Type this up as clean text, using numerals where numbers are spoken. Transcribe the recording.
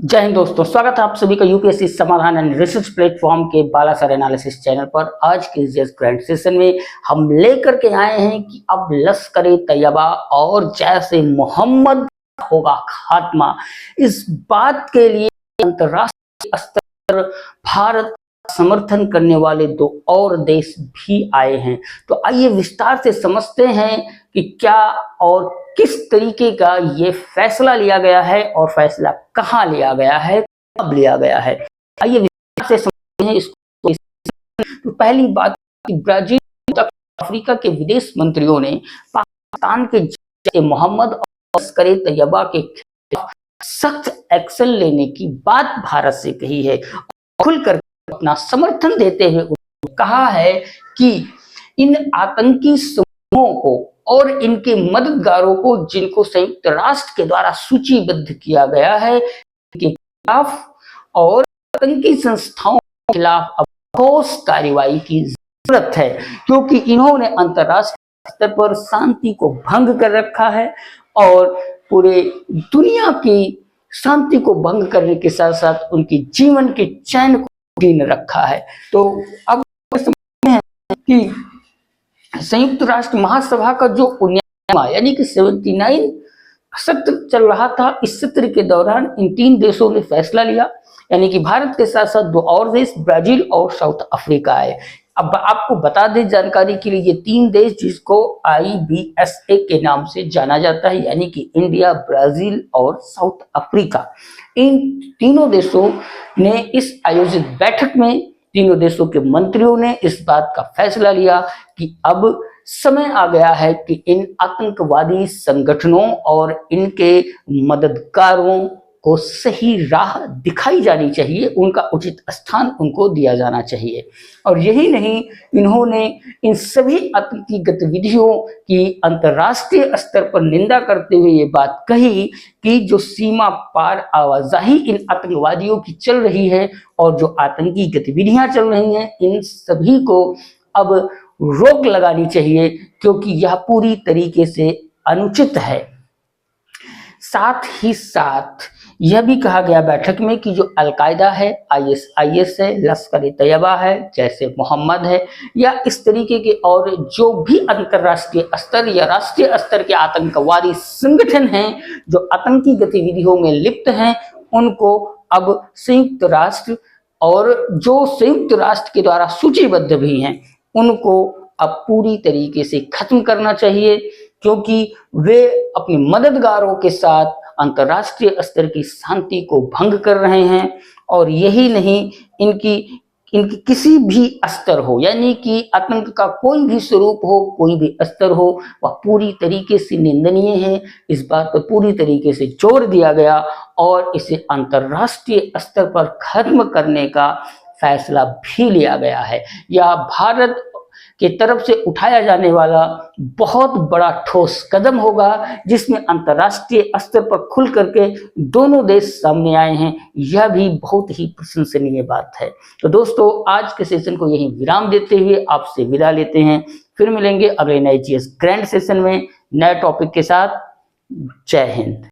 जय हिंद दोस्तों, स्वागत है आप सभी का यूपीएससी समाधान एंड रिसर्च प्लेटफॉर्म के बालासर एनालिसिस चैनल पर। आज के इस ग्रैंड सेशन में हम लेकर के आए हैं कि अब लश्कर तैयबा और जैश ए मोहम्मद होगा खात्मा। इस बात के लिए अंतरराष्ट्रीय स्तर पर भारत समर्थन करने वाले दो और देश भी आए हैं। तो आइए विस्तार से समझते हैं कि क्या और किस तरीके का ये फैसला लिया गया है और फैसला कहाँ लिया गया है, कब लिया गया है। आइए विस्तार से समझते हैं इसको। तो पहली बात, ब्राजील दक्षिण अफ्रीका के विदेश मंत्रियों ने पाकिस्तान के जैश ए मोहम्मद और लश्कर तैयबा के खिलाफ सख्त एक्शन लेने की बात भारत से कही है। खुलकर अपना समर्थन देते हुए उन्होंने कहा है कि इन आतंकी समूहों को और इनके मददगारों को, जिनको संयुक्त राष्ट्र के द्वारा सूचीबद्ध किया गया है, के खिलाफ और आतंकी संस्थाओं के खिलाफ अब ठोस कार्रवाई की जरूरत है, क्योंकि इन्होंने अंतरराष्ट्रीय स्तर पर शांति को भंग कर रखा है और पूरे दुनिया की शांति को भंग करने के साथ साथ उनके जीवन के चैन को छीन रखा है। तो अब समझते हैं कि संयुक्त राष्ट्र महासभा का जो 19वां यानी कि 79 सत्र चल रहा था, इस सत्र के दौरान इन तीन देशों ने फैसला लिया, यानी कि भारत के साथ साथ दो और देश ब्राजील और साउथ अफ्रीका आए। अब आपको बता दें जानकारी के लिए, ये तीन देश जिसको IBSA के नाम से जाना जाता है, यानी कि इंडिया, ब्राजील और साउथ अफ्रीका, इन तीनों देशों ने इस आयोजित बैठक में तीनों देशों के मंत्रियों ने इस बात का फैसला लिया कि अब समय आ गया है कि इन आतंकवादी संगठनों और इनके मददगारों को सही राह दिखाई जानी चाहिए, उनका उचित स्थान उनको दिया जाना चाहिए। और यही नहीं, इन्होंने इन सभी आतंकी गतिविधियों की अंतर्राष्ट्रीय स्तर पर निंदा करते हुए ये बात कही कि जो सीमा पार आवाजाही इन आतंकवादियों की चल रही है और जो आतंकी गतिविधियां चल रही हैं, इन सभी को अब रोक लगानी चाहिए, क्योंकि यह पूरी तरीके से अनुचित है। साथ ही साथ यह भी कहा गया बैठक में कि जो अलकायदा है, ISIS है, लश्कर तैयबा है, जैश ए मोहम्मद है, या इस तरीके के और जो भी अंतर्राष्ट्रीय स्तर या राष्ट्रीय स्तर के आतंकवादी संगठन हैं जो आतंकी गतिविधियों में लिप्त हैं, उनको अब संयुक्त राष्ट्र और जो संयुक्त राष्ट्र के द्वारा सूचीबद्ध भी हैं, उनको अब पूरी तरीके से खत्म करना चाहिए, क्योंकि वे अपने मददगारों के साथ अंतर्राष्ट्रीय स्तर की शांति को भंग कर रहे हैं। और यही नहीं, इनकी किसी भी स्तर हो, यानी कि आतंक का कोई भी स्वरूप हो, कोई भी स्तर हो, वह पूरी तरीके से निंदनीय है। इस बात पर पूरी तरीके से जोर दिया गया और इसे अंतर्राष्ट्रीय स्तर पर खत्म करने का फैसला भी लिया गया है। यह भारत की तरफ से उठाया जाने वाला बहुत बड़ा ठोस कदम होगा, जिसमें अंतर्राष्ट्रीय स्तर पर खुल करके दोनों देश सामने आए हैं। यह भी बहुत ही प्रशंसनीय बात है। तो दोस्तों, आज के सेशन को यहीं विराम देते हुए आपसे विदा लेते हैं। फिर मिलेंगे अगले नए GS ग्रैंड सेशन में नए टॉपिक के साथ। जय हिंद।